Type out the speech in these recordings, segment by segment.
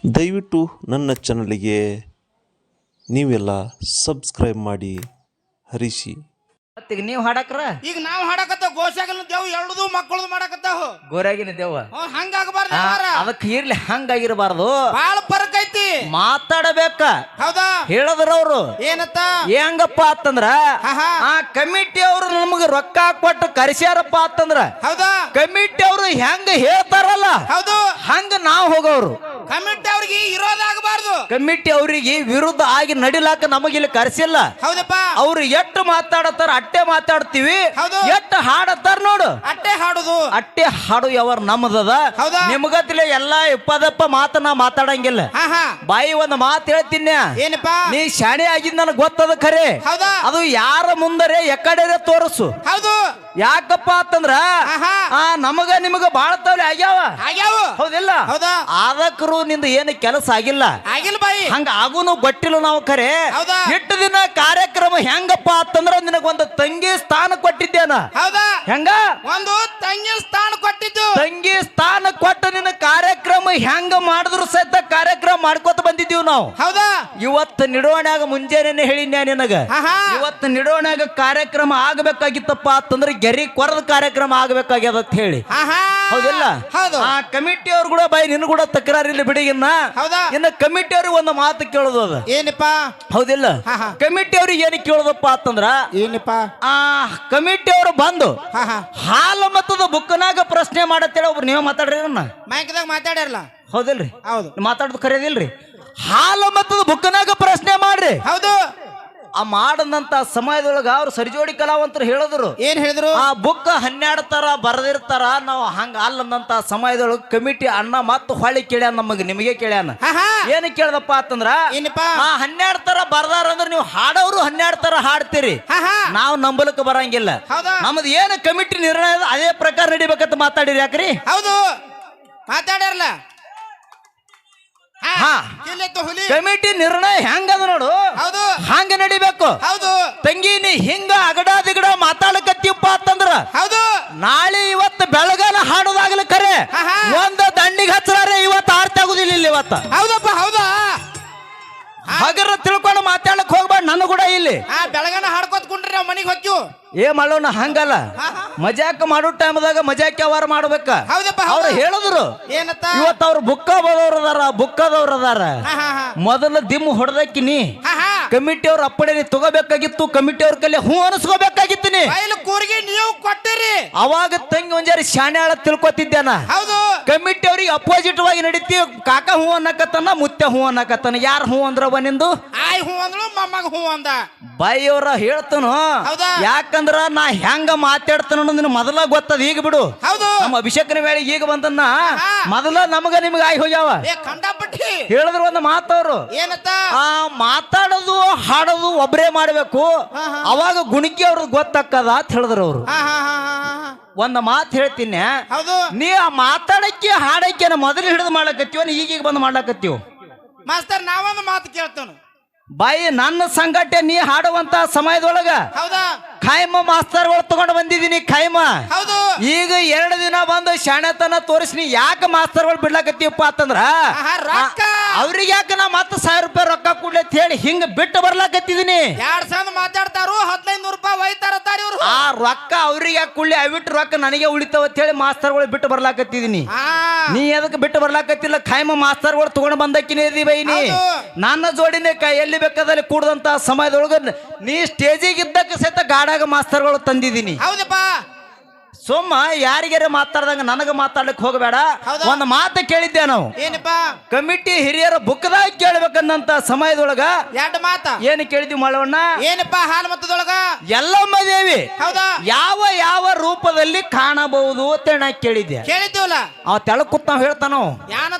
ದಯವಿಟ್ಟು ನನ್ನ ಚಾನಲಿಗೆ ನೀವೆಲ್ಲ ಸಬ್ಸ್ಕ್ರೈಬ್ ಮಾಡಿ ಹರಿಸಿ. ಈಗ ನೀವು ಹಾಡಕ್ರ ಈಗ ನಾವು ಹಾಡಕತ್ತ ಗೋಸಾಗಲ್ ದೇವ್ ಎರಡದು ಮಕ್ಕಳದು ಮಾಡಕತ್ತಾವ ಗೋರಾಗಿನ ದೇವ ಹಂಗಾಗಬಾರ್ದು ಅದಕ್ಕೆ ಇರ್ಲಿ ಹಂಗಾಗಿರಬಾರ್ದು. ಬಾಳ ಫರಕ್ ಐತಿ, ಮಾತಾಡಬೇಕ. ಹೌದಾ ಹೇಳಿದ್ರ ಅವ್ರು ಏನತ್ತ ಹೆಂಗಪ್ಪ ಅಂತಂದ್ರ ಆ ಕಮಿಟಿ ಅವ್ರು ನಮಗ ರೊಕ್ಕ ಕೊಟ್ಟು ಕರೆಸ್ಯಾರಪ್ಪ ಅಂತಂದ್ರ ಹೌದಾ ಕಮಿಟಿ ಅವ್ರು ಹೆಂಗ ಹೇಳ್ತಾರಲ್ಲ ಹೌದು ಹಂಗ ನಾವ್ ಹೋಗೋರು. ಕಮಿಟಿ ಅವ್ರಿಗೆ ಇರೋದಾಗಬಾರ್ದು, ಕಮಿಟಿ ಅವ್ರಿಗೆ ವಿರುದ್ಧ ಆಗಿ ನಡಿಲಾಕ ನಮಗಿಲ್ಲಿ ಕರೆಸಿಲ್ಲ. ಹೌದಪ್ಪ ಅವ್ರು ಎಷ್ಟು ಮಾತಾಡತಾರ ಅಟ್ಟೆ ಮಾತಾಡ್ತೀವಿ, ಹೌದು. ಎಷ್ಟು ಹಾಡತ್ತಾರ ನೋಡು ಅಟ್ಟೆ ಹಾಡುದು ಅಟ್ಟೆ ಹಾಡು ಯಾವ ನಮ್ದದ. ಹೌದಾ ನಿಮ್ಗತ್ಲೆ ಎಲ್ಲಾ ಇಪ್ಪದಪ್ಪ ಮಾತನ್ನ ಮಾತಾಡಂಗಿಲ್ಲ. ಬಾಯಿ ಒಂದ್ ಮಾತು ಹೇಳ್ತೀನಿ, ಏನಪ್ಪ ನೀ ಶಾಣೆ ಆಗಿದ್ ನನಗ್ ಗೊತ್ತದ ಖರೆ. ಹೌದಾ ಅದು ಯಾರ ಮುಂದರೆ ಎಕಡೆ ತೋರಿಸು. ಹೌದು ಯಾಕಪ್ಪ ಅಂತಂದ್ರ ನಮಗ ನಿಮಗ ಬಾಳ ತವಲೆ ಆಗ್ಯಾವ ಆಗ್ಯಾವ ಹೌದಿಲ್ಲ. ಹೌದಾ ಆದಕ್ರು ನಿಂದ ಏನು ಕೆಲಸ ಆಗಿಲ್ಲ, ಆಗಿಲ್ಲ ಬಾಯಿ ಹಂಗ ಆಗುನು ಗೊತ್ತಿಲ್ಲ ನಾವು ಖರೆ. ಹೌದಾ ಎಷ್ಟು ದಿನ ಕಾರ್ಯಕ್ರಮ ಹೆಂಗಪ್ಪ ಅಂತಂದ್ರ ನಿನಗೊಂದು ತಂಗಿ ಸ್ಥಾನ ಕೊಟ್ಟಿದ್ದೇನ. ಹೌದಾ ಹೆಂಗ ಒಂದು ತಂಗಿ ಸ್ಥಾನ ಕೊಟ್ಟಿದ್ದು, ತಂಗಿ ಸ್ಥಾನ ಕೊಟ್ಟು ನಿನ್ನ ಕಾರ್ಯಕ್ರಮ ಹೆಂಗ ಮಾಡಿದ್ರು ಸಹಿತ ಕಾರ್ಯಕ್ರಮ ಮಾಡ್ಕೊತ ಬಂದಿದ್ದೀವಿ ನಾವು. ಹೌದಾ ಇವತ್ತು ನಿಡೋಣಾಗ ಮುಂಜಾನೆ ಹೇಳಿನ್ಯಾ ನಿನಗ, ಇವತ್ತು ನಿಡೋಣಾಗ ಕಾರ್ಯಕ್ರಮ ಆಗಬೇಕಾಗಿತ್ತಪ್ಪ ಅಂತಂದ್ರೆ ಗೆರಿ ಕೊರದ ಕಾರ್ಯಕ್ರಮ ಆಗಬೇಕಾಗ್ಯದ ಅಂತ ಹೇಳಿ. ಹೌದಿಲ್ಲ. ಹೌದು ಆ ಕಮಿಟಿ ಅವ್ರು ಕೂಡ ಬೈ ನಿನ್ ಕೂಡ ತಕರಾರಿಲ್ಲ ಬಿಡಿಗಿನ್ನ. ಹೌದಾ ಇನ್ನು ಕಮಿಟಿ ಅವ್ರಿಗೆ ಒಂದು ಮಾತು ಕೇಳೋದು ಅದ. ಏನಪ್ಪ ಹೌದಿಲ್ಲ. ಕಮಿಟಿ ಅವ್ರಿಗೆ ಏನು ಕೇಳೋದಪ್ಪ ಅಂತಂದ್ರ ಏನಪ್ಪ ಆ ಕಮಿಟಿ ಅವರು ಬಂದು ಹಾಲು ಮತದ ಬುಕ್ನಾಗ ಪ್ರಶ್ನೆ ಮಾಡತ್ತೇಳಿ ಒಬ್ರು ನೀವೇ ಮಾತಾಡ್ರಿ ಮೈಕ್ದಾಗ ಮಾತಾಡ್ಯಾರಲ್ಲ. ಹೌದಿಲ್ರಿ, ಹೌದು ಮಾತಾಡೋದು ಕರೆಯೋದಿಲ್ರಿ. ಹಾಲು ಮತದ ಬುಕ್ನಾಗ ಪ್ರಶ್ನೆ ಮಾಡ್ರಿ. ಹೌದು ಆ ಮಾಡದಂತ ಸಮಯದೊಳಗ ಅವ್ರು ಸರಿಜೋಡಿ ಕಲಾವಂತರು ಹೇಳಿದ್ರು. ಏನ್ ಹೇಳಿದ್ರು? ಆ ಬುಕ್ 12 ತರ ಬರೆದಿರ್ತಾರ, ನಾವು ಹಂಗ ಅಲ್ಲಂತ ಸಮಯದೊಳಗ ಕಮಿಟಿ ಅಣ್ಣ ಮತ್ತ ಹೊಳ್ಳಿ ಕೇಳ್ಯಾನ ನಮಗ, ನಿಮಗೆ ಕೇಳ್ಯಾನ. ಏನ್ ಕೇಳ್ದಪ್ಪ ಅಂತಂದ್ರ ಆ 12 ತರ ಬರ್ದಾರ ಅಂದ್ರೆ ನೀವು ಹಾಡೋರು 12 ತರ ಹಾಡ್ತೀರಿ, ನಾವು ನಂಬಲಕ್ ಬರಂಗಿಲ್ಲ. ನಮ್ದು ಏನು ಕಮಿಟಿ ನಿರ್ಣಯ ಅದೇ ಪ್ರಕಾರ ನಡಿಬೇಕಂತ ಮಾತಾಡಿರಿ. ಯಾಕ್ರಿ? ಹೌದು ಮಾತಾಡ್ಯಾರಲ್ಲ. ಕಮಿಟಿ ನಿರ್ಣಯ ಹೆಂಗದ ನೋಡು, ಹಂಗ ನಡಿಬೇಕು. ಹೌದು ತಂಗಿ ನೀ ಹಿಂಗ ಅಗಡ ದಿಗಡ ಮಾತಾಡಕತ್ತೀಪ್ಪ ಅಂತಂದ್ರ ಹೌದು ನಾಳೆ ಇವತ್ತು ಬೆಳಗಾನ ಹಾಡೋದಾಗ್ಲಿ ಖರೆ ಒಂದ ದಂಡಿಗೆ ಹಚ್ಚಲಾರೆ ಇವತ್ತು ಆರ್ತಿ ಆಗುದಿಲ್ಲ ಇಲ್ಲಿ ಇವತ್ತ. ಹೌದಪ್ಪ ಹೌದಾ ಹಗರ ತಿಳ್ಕೊಂಡು ಮಾತಾಡಕ್ ಹೋಗ್ಬೇಡ. ನನ್ನ ಕೂಡ ಇಲ್ಲಿ ಬೆಳಗಾನ ಹಾಡ್ಕೋತ್ ಕುಂಡ್ರಿ ನಾವು ಮನಿಗೆ ಹೊಕ್ಕಿವು. ಏ ಮಾಡೋಣ ಹಂಗಲ್ಲ, ಮಜಾಕ ಮಾಡೋ ಟೈಮ್ದಾಗ ಮಜಾಕ ವ್ಯವಹಾರ ಮಾಡ್ಬೇಕ. ಅವ್ರು ಹೇಳಿದ್ರು ಏನತ್ತ ಇವತ್ತು ಅವ್ರು ಬುಕ್ಕದವ್ರ ಅದಾರ. ಮೊದಲ ದಿಮ್ ಹೊಡೆದಕ್ಕಿನಿ ಕಮಿಟಿ ಅವ್ರ ಅಪ್ಪಡೆ ತಗೋಬೇಕಾಗಿತ್ತು, ಕಮಿಟಿ ಅವ್ರ ಕಲೆ ಹೂ ಅನಿಸ್ಕೋಬೇಕಾಗಿತ್ತು. ಕೂರಿಗೆ ನೀವು ಕೊಟ್ಟಿರಿ. ಅವಾಗ ತಂಗಿ ಒಂಜಾರಿ ಶಾಣೆ ಆಳ ತಿಳ್ಕೊತಿದ್ದೇನ. ಹೌದು ಕಮಿಟಿ ಅವ್ರಿಗೆ ಅಪೋಸಿಟ್ ವಾಗಿ ನಡೀತಿ. ಕಾಕ ಹೂ ಅನ್ನಕತ್ತಾನ, ಮುತ್ಯ ಹೂ ಅನ್ನಕತ್ತಾನ. ಯಾರು ಹೂ ಅಂದ್ರ ನಿಂದು? ಆಯ್ ಹೂ ಅಂದ್ರು ಮೊಮ್ಮಗ ಹೂ ಅಂದ. ಬಾಯಿ ಅವ್ರ ಹೇಳ್ತಾನು. ಯಾಕಂದ್ರ ನಾ ಹೆಂಗ ಮಾತಾಡ್ತಾನ ಅನ್ನೋದನ್ನ ಮೊದಲ ಗೊತ್ತದ. ಈಗ ಬಿಡು, ನಮ್ಮ ಅಭಿಷೇಕನ ವೇಳೆ ಈಗ ಬಂದನ್ನ ಮೊದಲ ನಮಗ ನಿಮಗ ಆಯ್ ಹೋಗ್ಯಾವ. ಹೇಳಿದ್ರು ಒಂದು ಮಾತವ್ರು, ಏನತ್ತ ಆ ಮಾತಾಡೋದು ಹಾಡೋದು ಒಬ್ಬರೇ ಮಾಡ್ಬೇಕು, ಅವಾಗ ಗುಣಿಕೆ ಅವ್ರದ್ದು ಗೊತ್ತಾಕದ ಅಂತ ಹೇಳಿದ್ರು ಅವ್ರು. ಒಂದ್ ಮಾತು ಹೇಳ್ತೀನಿ, ನೀ ಆ ಮಾತಾಡಕ್ಕೆ ಹಾಡಕ್ಕೆ ಮೊದಲು ಹಿಡಿದು ಮಾಡ್ಲಕತ್ತೀವ, ಈಗೀಗ ಬಂದು ಮಾಡ್ಲಕತ್ತೀವ. ಮಾಸ್ತರ್ ನಾವೊಂದು ಮಾತು ಕೇಳ್ತಾನ. ಬಾಯಿ ನನ್ನ ಸಂಘಟನೆ ನೀ ಹಾಡುವಂತ ಸಮಯದೊಳಗ ಖಾಯಮ ಮಾಸ್ತರ್ ಗಳು ತಗೊಂಡು ಬಂದಿದ್ದೀನಿ. ಖಾಯಮ ಈಗ 2 ದಿನ ಬಂದು ಶಾಣೆತನ ತೋರಿಸ್ನಿ. ಯಾಕೆ ಮಾಸ್ತರ್ ಗಳು ಬಿಡ್ಲಾಕತ್ತೀವಪ್ಪ ಅಂತಂದ್ರ ಅವ್ರಿಗೆ ಯಾಕೆ ನಾ ಮತ್ತೆ 1000 ರೂಪಾಯಿ ರೊಕ್ಕ ಕೊಡ್ಲಿ ಅಂತ ಹೇಳಿ ಹಿಂಗ ಬಿಟ್ಟು ಬರ್ಲಾಕತ್ತಿದೀನಿ. 2,000 ಮಾತಾಡ್ತಾರು, 1500 ರೂಪಾಯಿ ಒಯ್ತಾರ ಇವ್ರು. ಆ ರೊಕ್ಕ ಅವ್ರಿಗೆ ಯಾಕೆ ಕೊಡ್ಲಿ, ಅವಿಟ್ಟು ರೊಕ್ಕ ನನಗೆ ಉಳಿತಾವ ಅಂತ ಹೇಳಿ ಮಾಸ್ತರ್ ಗಳು ಬಿಟ್ಟು ಬರ್ಲಾಕತ್ತಿದೀನಿ. ನೀ ಎದಕ್ಕೆ ಬಿಟ್ಟು ಬರ್ಲಾಕತ್ತಿಲ್ಲ? ಖಾಯಮ ಮಾಸ್ತರ್ ಗಳು ತಗೊಂಡು ಬಂದಕ್ಕಿನೇ ಇದೀ ಬೈನಿ. ನನ್ನ ಜೋಡಿನೇ ಎಲ್ಲಿ ಬೇಕಾದಲ್ಲಿ ಕೂಡದಂತ ಸಮಯದೊಳಗ ನೀ ಸ್ಟೇಜಿಗೆ ಇದ್ದಕ್ಕೆ ಸಹಿತ ಗಾಡಾಗ ಮಾಸ್ತರ್ಗಳು ತಂದಿದ್ದೀನಿ. ಹೌದಪ್ಪ ಸೊಮ್ಮ ಯಾರಿಗಾರ ಮಾತಾಡ್ದಂಗ ನನಗ ಮಾತಾಡ್ಲಿಕ್ಕೆ ಹೋಗಬೇಡ. ಒಂದು ಮಾತು ಕೇಳಿದ್ದೆ ನಾವು, ಏನಪ್ಪ ಕಮಿಟಿ ಹಿರಿಯರ ಬುಕ್ದಾಗ ಕೇಳ್ಬೇಕಂದಂತ ಸಮಯದೊಳಗ 2 ಮಾತ ಏನು ಕೇಳಿದ್ವಿ ಮಳವಣ್ಣ? ಏನಪ್ಪ ಹಾಲು ಮತದೊಳಗ ಎಲ್ಲಮ್ಮ ದೇವಿ ಹೌದಾ ಯಾವ ಯಾವ ರೂಪದಲ್ಲಿ ಕಾಣಬಹುದು ಅಂತ ನಾ ಕೇಳಿದ್ದೆ. ಕೇಳಿದ್ದೀವಲ್ಲ, ಅವ ತೆಳಗ್ ಕೂತ್ ನಾವ್ ಹೇಳ್ತಾನೋ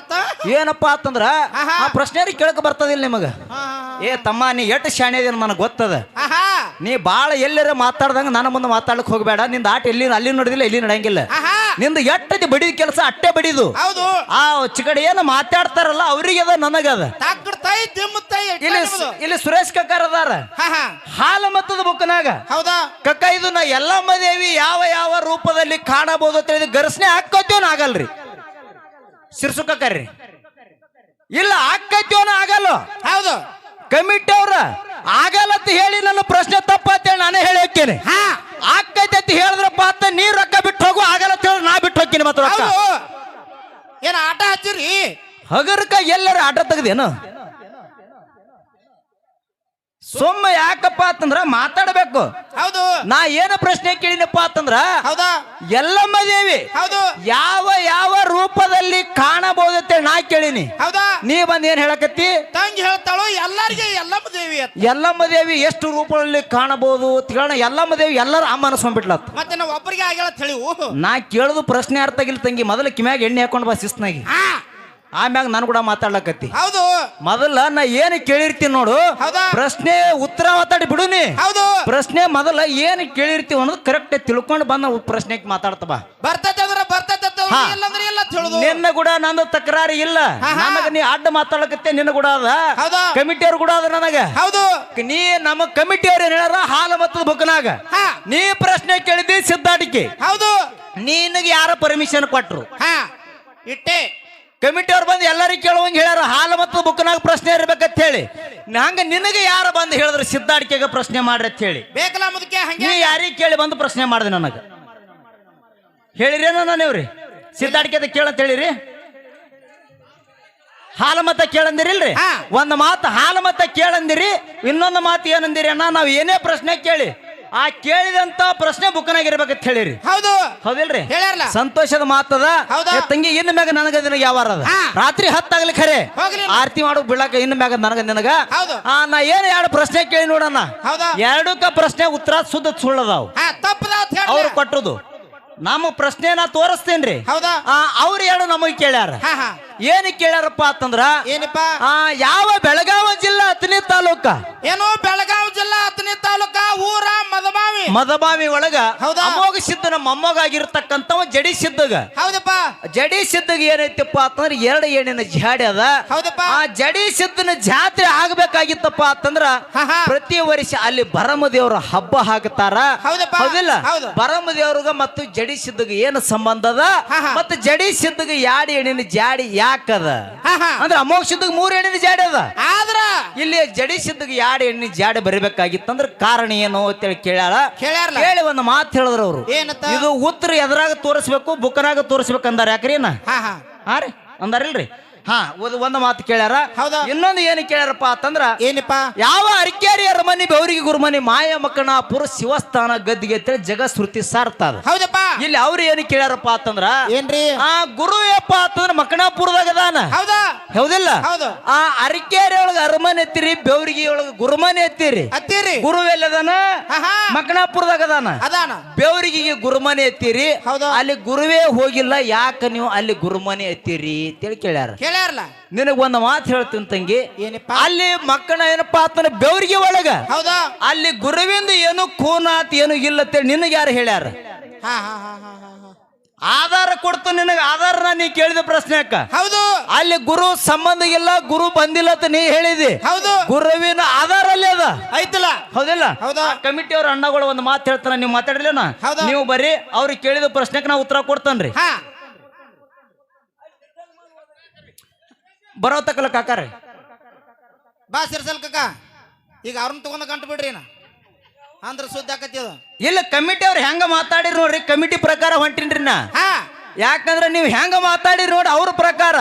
ಏನಪ್ಪಾ ಅಂತಂದ್ರ ಆ ಪ್ರಶ್ನೆ ಕೇಳಕ್ ಬರ್ತದಿಲ್ಲ ನಿಮಗ. ಏ ತಮ್ಮ ನೀ ಎಟ್ಟು ಶಾಣೆ ಅದೇನು ನನಗೆ ಗೊತ್ತದ. ನೀ ಬಾಳ ಎಲ್ಲರ ಮಾತಾಡ್ದಂಗ ನನ್ನ ಮುಂದೆ ಮಾತಾಡಕ್ ಹೋಗ್ಬೇಡ. ನಿಂದ ಆಟ ಎಲ್ಲಿ ಅಲ್ಲಿ ನೋಡಿದಿಲ್ಲ, ಇಲ್ಲಿ ನಡೆಯಂಗಿಲ್ಲ. ನಿಂದ ಎಟ್ಟದಿ ಬಡಿದ ಕೆಲಸ ಅಟ್ಟೆ ಬಡಿದು. ಆ ಚಿಕಡೆ ಏನು ಮಾತಾಡ್ತಾರಲ್ಲ ಅವ್ರಿಗೆ ಅದ ನನಗದ. ಇಲ್ಲಿ ಸುರೇಶ್ ಕಕ್ಕಾರ ಅದಾರ ಹಾಲು ಮತದ ಬುಕ್ನಾಗ. ಕಕ್ಕ ಇದು ನಾ ಎಲ್ಲಮ್ಮ ದೇವಿ ಯಾವ ಯಾವ ರೂಪದಲ್ಲಿ ಕಾಣಬಹುದು ಅಂತ ಹೇಳಿದ ಗರ್ಸನೆ ಹಾಕೋತೇವ್ ಆಗಲ್ರಿ. ಸಿರ್ಸು ಕಕ್ಕರ್ರಿ ಇಲ್ಲ ಆಕೈತಿವನ ಆಗಲ್ಲ. ಹೌದು. ಕಮಿಟಿ ಅವ್ರ ಆಗಲ್ಲತ್ತ ಹೇಳಿ ನನ್ನ ಪ್ರಶ್ನೆ ತಪ್ಪತ್ತೇಳಿ ನಾನೇ ಹೇಳಿ ಹೋಗ್ತೇನೆ. ಹಾ ಆಕೈತಿ ಅಂತ ಹೇಳಿದ್ರಪ್ಪ ಅಂತ ನೀ ರೊಕ್ಕ ಬಿಟ್ಟು ಹೋಗು, ಆಗಲ್ಲತ್ತ ಹೇಳಿ ನಾ ಬಿಟ್ಟು ಹೋಗ್ತೀನಿ. ಮತ್ತೆ ರೊಕ್ಕ ಹೌದು. ಏನ್ ಆಟ ಹಚ್ಚಿರಿ? ಹಗರ್ಕ ಎಲ್ಲರ ಆಟ ತೆಗ್ದೇನು? ಸುಮ್ಮ ಯಾಕಪ್ಪ ಅಂತಂದ್ರ ಮಾತಾಡ್ಬೇಕು. ಹೌದು. ನಾ ಏನ ಪ್ರಶ್ನೆ ಕೇಳಿನಪ್ಪ ಅಂತಂದ್ರ ಹೌದಾ? ಎಲ್ಲಮ್ಮ ದೇವಿ ಹೌದು. ಯಾವ ಯಾವ ರೂಪದಲ್ಲಿ ಕಾಣಬಹುದಂತ ನಾ ಕೇಳಿನಿ. ಹೌದಾ? ನೀ ಬಂದ್ ಏನ್ ಹೇಳಕತ್ತಿ? ತಂಗಿ ಹೇಳ್ತಾಳು ಎಲ್ಲರಿಗೆ ಎಲ್ಲಮ್ಮ ದೇವಿ ಅಂತ. ಎಲ್ಲಮ್ಮ ದೇವಿ ಎಷ್ಟು ರೂಪಗಳಲ್ಲಿ ಕಾಣಬಹುದು ತಿಳೋಣ. ಎಲ್ಲಮ್ಮ ದೇವಿ ಎಲ್ಲರ ಅಮ್ಮ ಅನ್ಸ್ಕೊಂಡ್ಬಿಟ್ಲತ್. ಮತ್ತೆ ನಾವು ಒಬ್ಬರಿಗೆ ಆಗಿಲ್ಲ ತಿಳಿವು. ನಾ ಕೇಳುದು ಪ್ರಶ್ನೆ ಅರ್ಥ ಆಗಿಲ್ಲ ತಂಗಿ. ಮೊದಲ ಕಿಮ್ಯಾಗ ಎಣ್ಣೆ ಹಾಕೊಂಡ್ ಬಾ ಶಿಸ್ನಾಗಿ. ಆಮ್ಯಾಗ ನಾನು ಕೂಡ ಮಾತಾಡ್ಲಕತ್ತಿ. ಹೌದು. ಮೊದಲ ನಾ ಏನು ಕೇಳಿರ್ತೀನಿ ನೋಡು, ಹೌದಾ? ಪ್ರಶ್ನೆ ಉತ್ತರ ಮಾತಾಡಿ ಬಿಡುನಿ. ಹೌದು. ಪ್ರಶ್ನೆ ಮೊದಲ ಏನು ಕೇಳಿರ್ತೀವಿ ಅನ್ನೋದು ಕರೆಕ್ಟ್ ತಿಳ್ಕೊಂಡು ಬಂದ ಪ್ರಶ್ನೆಗೆ ಮಾತಾಡ್ತಬ. ಬರ್ತೈತೆ ಅಂದ್ರೆ ಬರ್ತೈತೆ, ಇಲ್ಲಂದ್ರೆ ಇಲ್ಲ ತಿಳಿದು. ನಿನ್ನ ಕೂಡ ನಂದು ತಕರಾರಿ ಇಲ್ಲ. ನನಗ ನೀ ಅಡ್ಡ ಮಾತಾಡಕತ್ತೆ, ನಿನ್ನ ಕೂಡ ಅದ, ಹೌದಾ? ಕಮಿಟಿ ಅವ್ರು ಕೂಡ ಅದ ನನಗ. ಹೌದು. ನೀ ನಮ್ಮ ಕಮಿಟಿ ಅವ್ರು ಏನ್ ಹೇಳ್ಯಾರ ಹಾಲು ಮತ್ತದ ಬುಕ್ನಾಗ ನೀ ಪ್ರಶ್ನೆ ಕೇಳಿದ್ದಿ ಸಿದ್ಧಾಟಿಕೆ. ಹೌದು. ನಿನಗೆ ಯಾರ ಪರ್ಮಿಷನ್ ಕೊಟ್ರು? ಹಾ ಇಟ್ಟೆ. ಕಮಿಟಿ ಅವ್ರು ಬಂದು ಎಲ್ಲರಿಗೂ ಕೇಳುವಂಗೆ ಹೇಳ್ಯಾರ ಹಾಲು ಮತ್ತು ಬುಕ್ನಾಗ ಪ್ರಶ್ನೆ ಇರ್ಬೇಕಂತ ಹೇಳಿ. ಹಂಗ ನಿನಗೆ ಯಾರು ಬಂದು ಹೇಳಿದ್ರು ಸಿದ್ಧಾಟಿಕೆಗೆ ಪ್ರಶ್ನೆ ಮಾಡ್ರಿ ಅಂತ ಹೇಳಿ? ಬೇಕಲ್ಲ ಮುದಕ್ಕೆ ಹಂಗೆ. ನೀ ಯಾರಿಗೆ ಕೇಳಿ ಬಂದು ಪ್ರಶ್ನೆ ಮಾಡಿದೆ ನನಗ? ಹೇಳಿರೇನ ನೀವ್ರಿ? ಸಿದ್ಧಾಟಿಕೆ ಕೇಳಂತ ಹೇಳಿರಿ? ಹಾಲು ಮತ ಕೇಳಂದಿರಿಲ್ರಿ? ಒಂದು ಮಾತು ಹಾಲು ಮತ ಕೇಳಂದಿರಿ, ಇನ್ನೊಂದು ಮಾತು ಏನಂದಿರಿ ಅಣ್ಣ? ನಾವು ಏನೇ ಪ್ರಶ್ನೆ ಕೇಳಿ ಆ ಕೇಳಿದಂತ ಪ್ರಶ್ನೆ ಬುಕ್ನಾಗ ಇರ್ಬೇಕಂತ ಹೇಳಿರಿ. ಹೌದು. ಹೌದಿಲ್ರಿ? ಹೇಳ್ಯಾರಲ್ಲ. ಸಂತೋಷದ ಮಾತದ. ತಂಗಿ ಇನ್ನು ಮ್ಯಾಗ ನನಗ ನಿನಗ ಯಾವಾರ ಅದ? ರಾತ್ರಿ 10 ಆಗ್ಲಿ ಖರೆ ಆರತಿ ಮಾಡು ಬಿಡಾಕ ಇನ್ನು ಮ್ಯಾಗ ನನಗ ನಿನಗ. ನಾ ಏನ್ 2 ಪ್ರಶ್ನೆ ಕೇಳಿ ನೋಡಣ್ಣ. ಎರಡಕ್ಕ ಪ್ರಶ್ನೆ ಉತ್ತರ ಸುದ್ದ ಸುಳ್ಳದಾವ್ ಅವ್ರು ಕೊಟ್ಟರುದು. ನಮ್ಮ ಪ್ರಶ್ನೆನ ತೋರಿಸ್ತೇನ್ರಿ. ಅವ್ರು 2 ನಮಗ್ ಕೇಳ್ಯಾರ. ಏನ್ ಕೇಳ್ಯಾರಪ್ಪ ಅಂತಂದ್ರ ಏನಪ್ಪ? ಯಾವ ಬೆಳಗಾವಿ ಜಿಲ್ಲಾ ಹತ್ತನೇ ತಾಲೂಕ? ಏನು ಬೆಳಗಾವಿ ಜಿಲ್ಲಾ ಹತ್ತನೇ ತಾಲೂಕ ಊರ ಮದಬಾವಿ. ಮದಬಾವಿ ಒಳಗ ಅಮೋಘ ಸಿದ್ಧನ ಮೊಮ್ಮಗ ಆಗಿರ್ತಕ್ಕಂಥವ ಜಡಿ ಸಿದ್ಧಗ. ಹೌದಪ್ಪ. ಜಡಿ ಸಿದ್ಧಗ ಏನೈತಪ್ಪ ಅಂತಂದ್ರ 2 ಹೆಣ್ಣಿನ ಜಾಡಿ ಅದ. ಹೌದಪ್ಪ. ಆ ಜಡಿ ಸಿದ್ಧನ ಜಾತ್ರೆ ಆಗ್ಬೇಕಾಗಿತ್ತಪ್ಪ ಅಂತಂದ್ರ ಪ್ರತಿ ವರ್ಷ ಅಲ್ಲಿ ಭರಮದೇವ್ರ ಹಬ್ಬ ಹಾಕ್ತಾರ. ಹೌದಿಲ್ಲ? ಭರಮದೇವ್ರಗ ಮತ್ತು ಜಡಿ ಸಿದ್ಧಗ ಏನು ಸಂಬಂಧ ಅದ? ಮತ್ತು ಜಡಿ ಸಿದ್ಧಗ 2 ಹೆಣ್ಣಿನ ಜಾಡಿ ಯಾಕದ ಅಂದ್ರೆ ಅಮೋಘ ಸಿದ್ಧಗ 3 ಹೆಣ್ಣಿನ ಜಾಡಿ ಅದ. ಆದ್ರ ಇಲ್ಲಿ ಜಡಿ ಸಿದ್ಧಗ 2 ಹೆಣ್ಣಿನ ಜಾಡಿ ಬರಿಬೇಕಾಗಿತ್ತಂದ್ರ ಕಾರಣ ಏನು ಅಂತೇಳಿ ಕೇಳ್ಯಾಳ. ಕೇಳಿ ಒಂದು ಮಾತು ಹೇಳಿದ್ರು ಅವ್ರು. ಇದು ಉತ್ತರ ಎದ್ರಾಗ ತೋರಿಸ್ಬೇಕು ಬುಕ್ನಾಗ ತೋರಿಸ್ಬೇಕು ಅಂದಾರ. ಯಾಕ್ರಿ ಹಾ ರೀ ಅಂದಾರಿಲ್ರಿ? ಒಂದು ಮಾತು ಕೇಳ್ಯಾರ. ಇನ್ನೊಂದು ಏನು ಕೇಳ್ಯಾರಪ್ಪ ಅಂತಂದ್ರ ಏನಪ್ಪ? ಯಾವ ಅರಿಕೇರಿ ಅರಮನಿ ಬೆವರಿಗೆ ಗುರುಮನಿ ಮಾಯ ಮಕ್ಕಣಾಪುರ ಶಿವಸ್ಥಾನ ಗದ್ದಿಗೆ ಅಂತೇಳಿ ಜಗಶ್ರುತಿ ಸಾರ್ತದ. ಹೌದಪ್ಪ. ಇಲ್ಲಿ ಅವ್ರು ಏನು ಕೇಳ್ಯಾರಪ್ಪ ಅಂತಂದ್ರ ಏನ್ರಿ? ಗುರು ಯಪ್ಪ ಅಂತಂದ್ರ ಮಕ್ಕಣಾಪುರದಾಗ ಅದಾನ. ಹೌದಿಲ್ಲ? ಆ ಅರಿಕೇರಿ ಒಳಗ ಅರಮನೆ ಎತ್ತಿರಿ, ಬೆವರಿಗೆ ಒಳಗ ಗುರುಮನಿ ಎತ್ತಿರಿ. ಗುರು ಎಲ್ಲದಾನ? ಮಕ್ಕಣಾಪುರದಾಗ ಅದಾನ. ಬೆವರಿಗೆ ಗುರುಮನಿ ಎತ್ತಿರಿ, ಅಲ್ಲಿ ಗುರುವೇ ಹೋಗಿಲ್ಲ, ಯಾಕ ನೀವು ಅಲ್ಲಿ ಗುರುಮನಿ ಎತ್ತಿರಿ ಅಂತೇಳಿ ಕೇಳ್ಯಾರ. ನಿನಗ ಒಂದು ಮಾತು ಹೇಳ್ತೀನಿ ತಂಗಿ. ಅಲ್ಲಿ ಮಕ್ಕಳ ಏನಪ್ಪಾ ಅಂತಂದ್ರೆ ಬೆವರಿಗೆ ಒಳಗ ಅಲ್ಲಿ ಗುರುವಿಂದ ಏನು ಕೂನಾತ್ ಏನು ಇಲ್ಲತ್ತೇಳಿ ನಿನಗೆ ಯಾರು ಹೇಳ್ಯಾರ? ಆಧಾರ ಕೊಡ್ತು ನಿನಗ. ಆಧಾರ ನೀ ಕೇಳಿದ ಪ್ರಶ್ನೆ ಅಕ್ಕ. ಹೌದು. ಅಲ್ಲಿ ಗುರು ಸಂಬಂಧ ಇಲ್ಲ, ಗುರು ಬಂದಿಲ್ಲ ಅಂತ ನೀ ಹೇಳಿದಿ. ಹೌದು. ಗುರುವಿನ ಆಧಾರ ಅಲ್ಲಿ ಅದ ಐತಲ್ಲ? ಹೌದಿಲ್ಲ? ಕಮಿಟಿ ಅವ್ರ ಅಣ್ಣಗಳು ಒಂದು ಮಾತು ಹೇಳ್ತಾರ, ನೀವು ಮಾತಾಡ್ಲಿನ? ನೀವು ಬರ್ರಿ, ಅವ್ರಿಗೆ ಕೇಳಿದ ಪ್ರಶ್ನೆಗೆ ನಾ ಉತ್ತರ ಕೊಡ್ತಾನ್ರಿ. ಬರೋ ತಕ್ಕಲ ಕಾಕಾರ ಬಾ ಸಿರ್ಸಲ್ ಕಾಕ. ಈಗ ಅವ್ರನ್ನ ತಗೊಂಡ ಗಂಟು ಬಿಡ್ರಿ ಅಂದ್ರ ಸುದ್ದಿ ಆಕತಿ ಅದು. ಇಲ್ಲ ಕಮಿಟಿ ಅವ್ರು ಹೆಂಗ ಮಾತಾಡಿರಿ ನೋಡ್ರಿ, ಕಮಿಟಿ ಪ್ರಕಾರ ಹೊಂಟಿನ್ರಿ ನಾ. ಯಾಕಂದ್ರೆ ನೀವು ಹೆಂಗ ಮಾತಾಡಿರಿ ನೋಡಿ ಅವ್ರ ಪ್ರಕಾರ.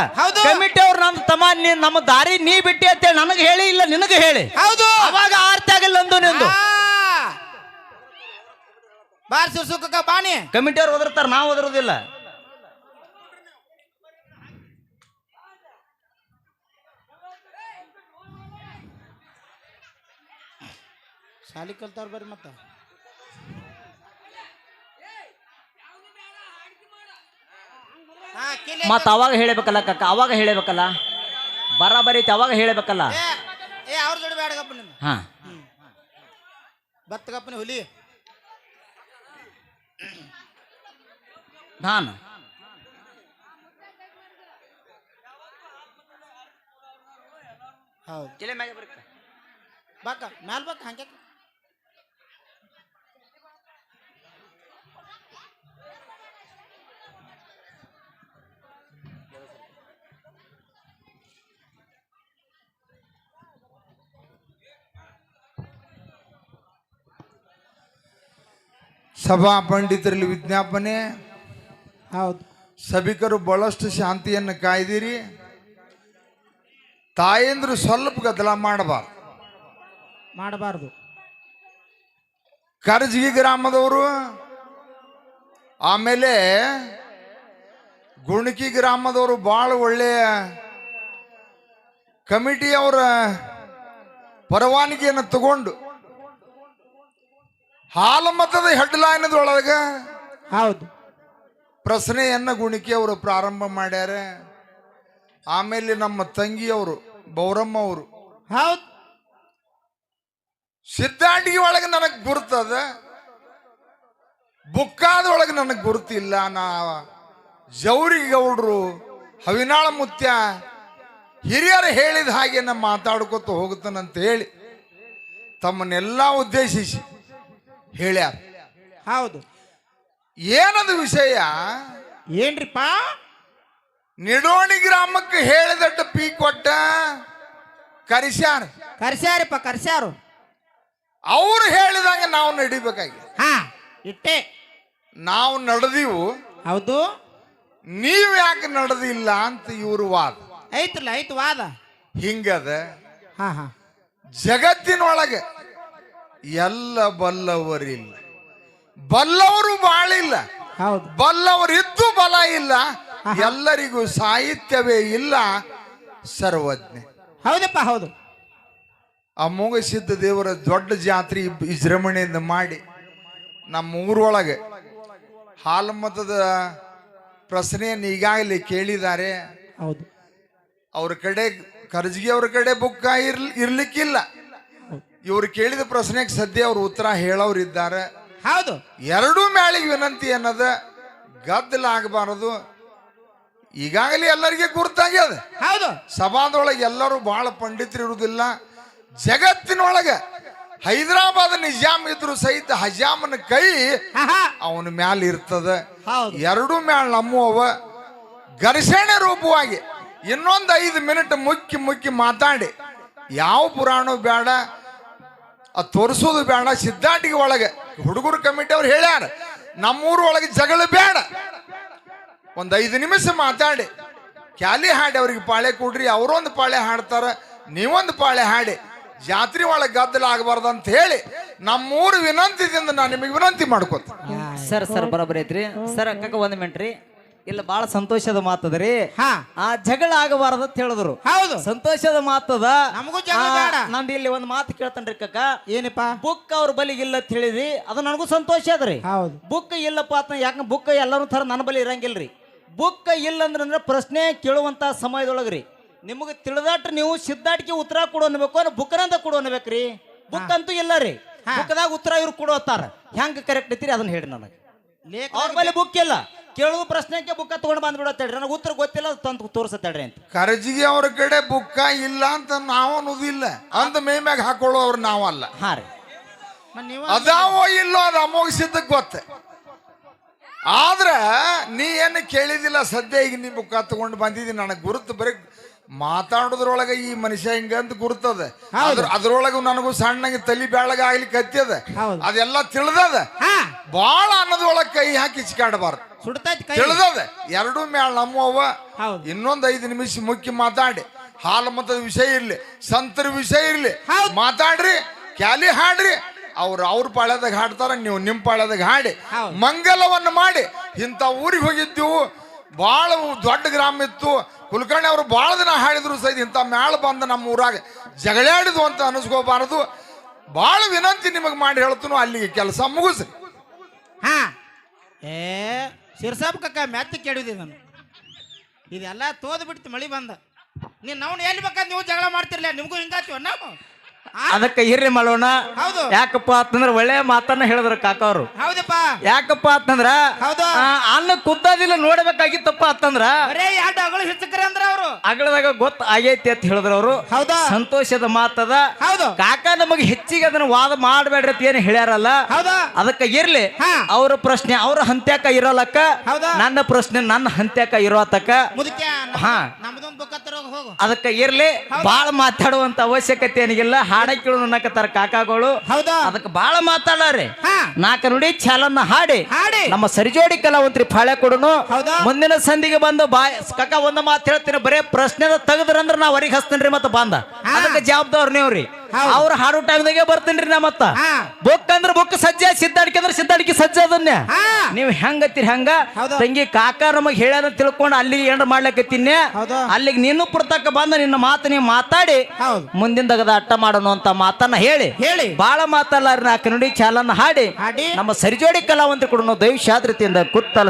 ಕಮಿಟಿ ಅವ್ರು ನಮ್ಮ ತಮ್ಮ ನಮ್ಮ ದಾರಿ ನೀ ಬಿಟ್ಟಿ ಅಂತೇಳಿ ನನಗೆ ಹೇಳಿ, ಇಲ್ಲ ನಿನಗೆ ಹೇಳಿ. ಹೌದು. ಅವಾಗ ಆರ್ತಿ ಆಗಿಲ್ಲ ಅಂದು ನಿಂದು. ಬಾರ್ ಸಿರ್ಸು ಕಾಕ ಬಾನಿ. ಕಮಿಟಿ ಅವ್ರು ಓದಿರ್ತಾರ, ನಾವು ಓದಿರೋದಿಲ್ಲ. ಶಾಲಿ ಕಲ್ತಾರ ಬರ್ರಿ ಮತ್ತ. ಮತ್ತ ಅವಾಗ ಹೇಳಬೇಕಲ್ಲ ಕಕ್ಕ, ಅವಾಗ ಹೇಳಬೇಕಲ್ಲ, ಬರಾಬರಿ ಐತಿ ಅವಾಗ ಹೇಳಬೇಕಲ್ಲ. ಅವ್ರ ಜೋಡಿ ಬೇಡಗಪ್ಪ ನಿನ್ನ. ಹಾ ಬತ್ತಗಪ್ಪನ ಹುಲಿ ನಾನು ಹೌದು. ಜಿಲ್ಲೆ ಮ್ಯಾಗೆ ಬರುತ್ತೆ ಬಾಕ ಮ್ಯಾಲ್ ಬಾಕ ಹಂಗೆ. ಸಭಾ ಪಂಡಿತರಲ್ಲಿ ವಿಜ್ಞಾಪನೆ. ಹೌದು. ಸಭಿಕರು ಬಹಳಷ್ಟು ಶಾಂತಿಯನ್ನು ಕಾಯ್ದಿರಿ. ತಾಯಂದ್ರು ಸ್ವಲ್ಪ ಗದ್ದಲ ಮಾಡಬಾರ್ದು. ಕರ್ಜಗಿ ಗ್ರಾಮದವರು, ಆಮೇಲೆ ಗುಣಕಿ ಗ್ರಾಮದವರು ಭಾಳ ಒಳ್ಳೆಯ ಕಮಿಟಿಯವರ ಪರವಾನಗಿಯನ್ನು ತಗೊಂಡು ಹಾಲಮತದ ಹೆಡ್ಲೈನದೊಳಗ ಹೌದು ಪ್ರಶ್ನೆಯನ್ನ ಗುಣಿಕೆಯವರು ಪ್ರಾರಂಭ ಮಾಡ್ಯಾರ. ಆಮೇಲೆ ನಮ್ಮ ತಂಗಿಯವರು ಬೌರಮ್ಮ ಅವರು ಹೌದು ಸಿದ್ದಾಟಿಗೆ ಒಳಗೆ ನನಗೆ ಗುರ್ತದ, ಬುಕ್ಕಾದೊಳಗೆ ನನಗೆ ಗುರುತಿಲ್ಲ. ನಾ ಜೌರಿಗೆ ಗೌಡ್ರು ಹವಿನಾಳ ಮುತ್ಯ ಹಿರಿಯರು ಹೇಳಿದ ಹಾಗೆ ನಾ ಮಾತಾಡ್ಕೊತ ಹೋಗುತ್ತಾನಂತ ಹೇಳಿ ತಮ್ಮನ್ನೆಲ್ಲ ಉದ್ದೇಶಿಸಿ ಹೇಳ್ಯಾರ. ಹೌದು. ಏನದು ವಿಷಯ? ಏನ್ರಿಪ್ಪ? ನಿಡೋಣಿ ಗ್ರಾಮಕ್ಕೆ ಹೇಳಿದಟ್ಟ ಪೀ ಕೊಟ್ಟ ಕರ್ಸ್ಯಾರು. ಅವ್ರು ಹೇಳಿದಂಗೆ ನಾವು ನಡಿಬೇಕಾಗಿ. ಹಾ ಇಟ್ಟೆ ನಾವು ನಡೆದೀವು, ಹೌದು. ನೀವ್ ಯಾಕೆ ನಡೆದಿಲ್ಲ ಅಂತ ಇವ್ರು ವಾದ ಐತು ವಾದ ಹಿಂಗದ. ಹಾ ಹಾ ಜಗತ್ತಿನೊಳಗೆ ಎಲ್ಲ ಬಲ್ಲವರಿಲ್ಲ, ಬಲ್ಲವರು ಬಾಳಿಲ್ಲ, ಹೌದು. ಬಲ್ಲವರಿದ್ದು ಬಲ ಇಲ್ಲ, ಎಲ್ಲರಿಗೂ ಸಾಹಿತ್ಯವೇ ಇಲ್ಲ, ಸರ್ವಜ್ಞ. ಹೌದಪ್ಪ ಹೌದು. ಅಮೋಘ ಸಿದ್ಧ ದೇವರ ದೊಡ್ಡ ಜಾತ್ರೆ ವಿಜೃಂಭಣೆಯಿಂದ ಮಾಡಿ ನಮ್ಮ ಊರೊಳಗೆ ಹಾಲಮತದ ಪ್ರಶ್ನೆಯನ್ನು ಈಗಾಗಲೇ ಕೇಳಿದ್ದಾರೆ. ಹೌದು. ಅವ್ರ ಕಡೆ ಕರ್ಜಗಿ ಅವ್ರ ಕಡೆ ಬುಕ್ಕ ಇರ್ಲಿಕ್ಕಿಲ್ಲ. ಇವ್ರು ಕೇಳಿದ ಪ್ರಶ್ನೆಗೆ ಸದ್ಯ ಅವ್ರ ಉತ್ತರ ಹೇಳೋರಿದ್ದಾರೆ. ಹೌದು. ಎರಡೂ ಮೇಳಿಗೆ ವಿನಂತಿ ಅನ್ನದ ಗದ್ದಲಾಗಬಾರದು. ಈಗಾಗಲೇ ಎಲ್ಲರಿಗೆ ಗುರ್ತಾಗ್ಯದ. ಹೌದು. ಸಭಾದೊಳಗೆ ಎಲ್ಲರೂ ಬಹಳ ಪಂಡಿತರು ಇರುವುದಿಲ್ಲ. ಜಗತ್ತಿನೊಳಗೆ ಹೈದರಾಬಾದ್ ನಿಜಾಮ್ ಇದ್ರು ಸಹಿತ ಹಜಾಮನ ಕೈ ಅವನ ಮ್ಯಾಲ ಇರ್ತದ. ಎರಡು ಮ್ಯಾಲ ನಮ್ಮವ ಘರ್ಷಣೆ ರೂಪವಾಗಿ ಇನ್ನೊಂದು 5 ಮಿನಿಟ್ ಮುಕ್ಕಿ ಮಾತಾಡಿ ಯಾವ ಪುರಾಣ ಬೇಡ, ಅದು ತೋರಿಸೋದು ಬೇಡ. ಸಿದ್ದಾಟಿಗೆ ಒಳಗೆ ಹುಡುಗರು ಕಮಿಟಿ ಅವ್ರು ಹೇಳ್ಯಾರ ನಮ್ಮೂರ ಒಳಗೆ ಜಗಳ ಬೇಡ, ಒಂದು 5 ನಿಮಿಷ ಮಾತಾಡಿ ಕ್ಯಾಲಿ ಹಾಡಿ ಅವ್ರಿಗೆ ಪಾಳೆ ಕೊಡ್ರಿ, ಅವರೊಂದು ಪಾಳೆ ಹಾಡ್ತಾರ, ನೀವೊಂದು ಪಾಳೆ ಹಾಡಿ, ಜಾತ್ರೆ ಒಳಗೆ ಗದ್ದಲ ಆಗಬಾರ್ದು ಅಂತ ಹೇಳಿ ನಮ್ಮೂರು ವಿನಂತಿದಿಂದ ನಾನು ನಿಮಗೆ ವಿನಂತಿ ಮಾಡ್ಕೋತ. ಸರ್ ಬರೋಬ್ಬರಿ ಐತ್ರಿ ಸರ್. ಅಕ್ಕ 1 ಮಿನಿಟ್ ರೀ. ಇಲ್ಲ ಬಹಳ ಸಂತೋಷದ ಮಾತದ್ರಿ. ಆ ಜಗಳ ಆಗಬಾರದು ಅಂತ ಹೇಳಿದ್ರು. ಹೌದು, ಸಂತೋಷದ ಮಾತದ. ನಮಗೂ ಜಗಳ ಬೇಡ. ನಂದು ಇಲ್ಲಿ ಒಂದು ಮಾತು ಕೇಳ್ತನ್ರಿ ಕಕ್ಕ. ಏನಪ್ಪ? ಬುಕ್ ಅವ್ರ ಬಲಿ ಇಲ್ಲ ಅಂತ ಹೇಳಿದ್ರಿ, ಅದು ನನಗೂ ಸಂತೋಷ ಅದ್ರಿ. ಹೌದು. ಬುಕ್ ಇಲ್ಲಪ್ಪ ಅಂತ ಯಾಕಂದ್ರೆ ಬುಕ್ ಎಲ್ಲರೂ ಥರ ನನ್ನ ಬಲಿ ಇರಂಗಿಲ್ರಿ. ಬುಕ್ ಇಲ್ಲ ಅಂದ್ರೆ ಪ್ರಶ್ನೆ ಕೇಳುವಂತ ಸಮಯದೊಳಗ್ರಿ ನಿಮಗೆ ತಿಳಿದಾಟ ನೀವು ಸಿದ್ದಾಟಿಗೆ ಉತ್ತರ ಕೊಡು ಅನ್ಬೇಕು, ಬುಕ್ನಂದ ಕೊಡು ಅನ್ಬೇಕ್ರಿ. ಬುಕ್ ಅಂತೂ ಇಲ್ಲ ರೀ. ಬುಕ್ದಾಗ ಉತ್ತರ ಇವ್ರು ಕೊಡೋತಾರ. ಹೆಂಗ್ ಕರೆಕ್ಟ್ ಐತಿರಿ ಅದನ್ನ ಹೇಳಿ ನನಗೆ. ಅವ್ರ ಬಳಿ ಬುಕ್ ಇಲ್ಲ, ಕೇಳುದು ಪ್ರಶ್ನೆಗೆ ಬುಕ್ಕ ತಗೊಂಡು ಬಂದ್ಬಿಡತ್ತೇಳ್ರಿ, ನನಗೆ ಉತ್ತರ ಗೊತ್ತಿಲ್ಲ ತಂದು ತೋರಿಸತ್ತೇಳ್ರಿ ಅಂತ. ಕರ್ಜಿಗೆ ಅವ್ರ ಕಡೆ ಬುಕ್ಕ ಇಲ್ಲ ಅಂತ ನಾವು ಅನ್ನೋದಿಲ್ಲ, ಅಂತ ಮೇ ಮ್ಯಾಗ ಹಾಕೊಳ್ಳೋರು ನಾವಲ್ಲ. ಹಾ ರೀ, ಅದಾವೋ ಇಲ್ಲೋ ಅದು ಅಮೋಘ ಸಿದ್ಧಕ್ಕೆ ಗೊತ್ತ. ಆದ್ರ ನೀ ಏನು ಕೇಳಿದಿಲ್ಲ. ಸದ್ಯ ಈಗ ನೀ ಬುಕ್ಕ ತಗೊಂಡು ಬಂದಿದ್ದೀನಿ, ನನಗೆ ಗುರುತು ಬರೀ ಮಾತಾಡೋದ್ರೊಳಗೆ ಈ ಮನುಷ್ಯ ಹಿಂಗಂತ ಗುರ್ತದ. ಅದ್ರೊಳಗ ನನಗೂ ಸಣ್ಣಗೆ ತಲಿ ಬ್ಯಾಳಗ ಆಗ್ಲಿ ಕತ್ತದ, ಅದೆಲ್ಲ ತಿಳಿದದ. ಬಾಳ ಅನ್ನೋದ್ರೊಳಗೆ ಕೈ ಹಾಕಿ ಚಿಕಾಡಬಾರ್ದು, ತಿಳಿದದ. ಎರಡು ಮ್ಯಾಳ ನಮ್ಮವ್ವ ಇನ್ನೊಂದು 5 ನಿಮಿಷ ಮುಖ್ಯ ಮಾತಾಡಿ ಹಾಲು ಮತದ ವಿಷಯ ಇರ್ಲಿ, ಸಂತರ ವಿಷಯ ಇರ್ಲಿ ಮಾತಾಡ್ರಿ, ಕ್ಯಾಲಿ ಹಾಡ್ರಿ. ಅವ್ರ ಪಾಳ್ಯದಾಗ ಹಾಡ್ತಾರ, ನೀವು ನಿಮ್ಮ ಪಾಳ್ಯದಾಗ ಹಾಡಿ ಮಂಗಲವನ್ನು ಮಾಡಿ. ಇಂಥ ಊರಿಗೆ ಹೋಗಿದ್ದೀವು, ಭಾಳ ದೊಡ್ಡ ಗ್ರಾಮ ಇತ್ತು, ಕುಲಕರ್ಣಿ ಅವರು ಭಾಳ ದಿನ ಹಾಡಿದ್ರು ಸಹಿತ ಇಂಥ ಮ್ಯಾಳ ಬಂದ ನಮ್ಮ ಊರಾಗ ಜಗಳಾಡಿದ್ವು ಅಂತ ಅನಿಸ್ಕೋಬಾರದು. ಭಾಳ ವಿನಂತಿ ನಿಮಗೆ ಮಾಡಿ ಹೇಳ್ತೀನೋ, ಅಲ್ಲಿಗೆ ಕೆಲಸ ಮುಗಿಸ್ರಿ. ಹಾ ಶಿರ್ಸಾಬ್ ಕಕ್ಕ ಮ್ಯಾತಿ ಕೇಳಿದೆ ನಾನು. ಇದೆಲ್ಲ ತೋದ್ ಬಿಡ್ತು ಮಳಿ ಬಂದ. ನೀನ್ ನಾವು ಎಲ್ಲಿ ಬೇಕಾದ್ರೆ ನೀವು ಜಗಳ ಮಾಡ್ತಿರ್ಲಿಲ್ಲ, ನಿಮ್ಗೂ ಹಿಂಗಾತೀವ ನಾವು. ಅದಕ್ಕೆ ಹಿರ್ರಿ ಮಾಡೋಣ. ಹೌದು. ಯಾಕಪ್ಪ ಅಂತಂದ್ರ ಒಳ್ಳೆ ಮಾತನ್ನ ಹೇಳಿದ್ರು ಕಾಕ ಅವರು. ಹೌದಪ್ಪ. ಯಾಕಪ್ಪ ಅಂತಂದ್ರ ಹೌದು, ಅನ್ನ ಕುದ್ದದಿಲ್ಲ ನೋಡ್ಬೇಕಾಗಿತ್ತಪ್ಪ ಅಂತಂದ್ರ ಬರೇ 2 ಅಗಳು ಹೆಚ್ಚಕ್ರಿ ಅಂದ್ರ ಅವರು ಅಗಳದಾಗ ಗೊತ್ತ ಆಗೈತಿ ಅಂತ ಹೇಳಿದ್ರು ಅವರು. ಹೌದಾ? ಸಂತೋಷದ ಮಾತದ. ಹೌದು. ಕಾಕ ನಮಗೆ ಹೆಚ್ಚಿಗೆ ಅದನ್ನ ವಾದ ಮಾಡಬೇಡ್ರಿ ಅಂತ ಏನು ಹೇಳ್ಯಾರಲ್ಲ. ಹೌದಾ? ಅದಕ್ಕೆ ಇರ್ಲಿ ಅವ್ರ ಪ್ರಶ್ನೆ ಅವ್ರ ಹಂತ್ಯಾಕ ಇರೋಲಕ್ಕ, ನನ್ನ ಪ್ರಶ್ನೆ ನನ್ನ ಹಂತ್ಯಾಕ ಇರೋತಕ್ಕ. ಮುದುಕ್ಯ ಹಾ ನಮ್ದೊಂದು ಬುಕ್ಕ ತರೋಗ ಹೋಗು. ಅದಕ್ಕೆ ಇರ್ಲಿ, ಬಾಳ ಮಾತಾಡುವಂತ ಅವಶ್ಯಕತೆ ಏನಿಲ್ಲ. ಹಾಡ ಕೇಳು ಅನ್ನಕತ್ತಾರ ಕಾಕಾಗಳು. ಹೌದಾ? ಅದಕ್ಕೆ ಬಾಳ ಮಾತಾಡಾರಿ. ಹಾ. ನಾಲ್ಕು ನುಡಿ ಚಾಲನ್ನ ಹಾಡಿ ಹಾಡಿ. ನಮ್ಮ ಸರಿಜೋಡಿ ಕಲಾವಂತ್ರಿ ಪಾಳೆ ಕೊಡುನು. ಹೌದಾ? ಮುಂದಿನ ಸಂಧಿಗೆ ಬಂದು ಕಾಕ ಒಂದ ಮಾತು ಹೇಳ್ತೀನಿ, ಬರೇ ಪ್ರಶ್ನೆ ತೆಗದ್ರಂದ್ರ ನಾ ಹೊರಗೆ ಹಚ್ತೇನ್ರಿ ಮತ್ತ ಬಂದ. ಅದಕ್ಕೆ ಜವಾಬ್ದಾರ್ ನೀವ್ರಿ. ಅವ್ರ ಹಾಡು ಟೈಮ್ದಾಗೆ ಬರ್ತೀನ್ರಿ ನಾ ಮತ್ತ. ಬುಕ್ ಅಂದ್ರ ಬುಕ್ ಸಜ್ಜ, ಸಿದ್ಧಾಡಿಕೆ ಅಂದ್ರೆ ಸಿದ್ಧಾಡಿಕೆ ಸಜ್ಜ. ಅದನ್ನ ನೀವ್ ಹೆಂಗತ್ತೀರಿ ಹಂಗ. ತಂಗಿ ಕಾಕ ನಮಗ್ ಹೇಳ್ಯಾರ ತಿಳ್ಕೊಂಡು ಅಲ್ಲಿಗೆ ಏನ್ರ ಮಾಡ್ಲಕತ್ತೀನಿ. ಅಲ್ಲಿಗೆ ನೀನು ಪುರ್ತಕ ಬಂದ ನಿನ್ನ ಮಾತು ನೀವು ಮಾತಾಡಿ ಮುಂದಿನ ತಗದ ಅಟ್ಟ ಮಾಡೋಣ ಅಂತ ಮಾತನ್ನ ಹೇಳಿ ಬಾಳ ಮಾತಲ್ಲ ನಾಲ್ಕು ನುಡಿ ಚಾಲನ್ನ ಹಾಡಿ ನಮ್ಮ ಸರಿಜೋಡಿ ಕಲಾವಂತರು ಕೂಡ ದೈವ ಶಾದ್ರತೆಯಿಂದ ಕುತ್ತಲ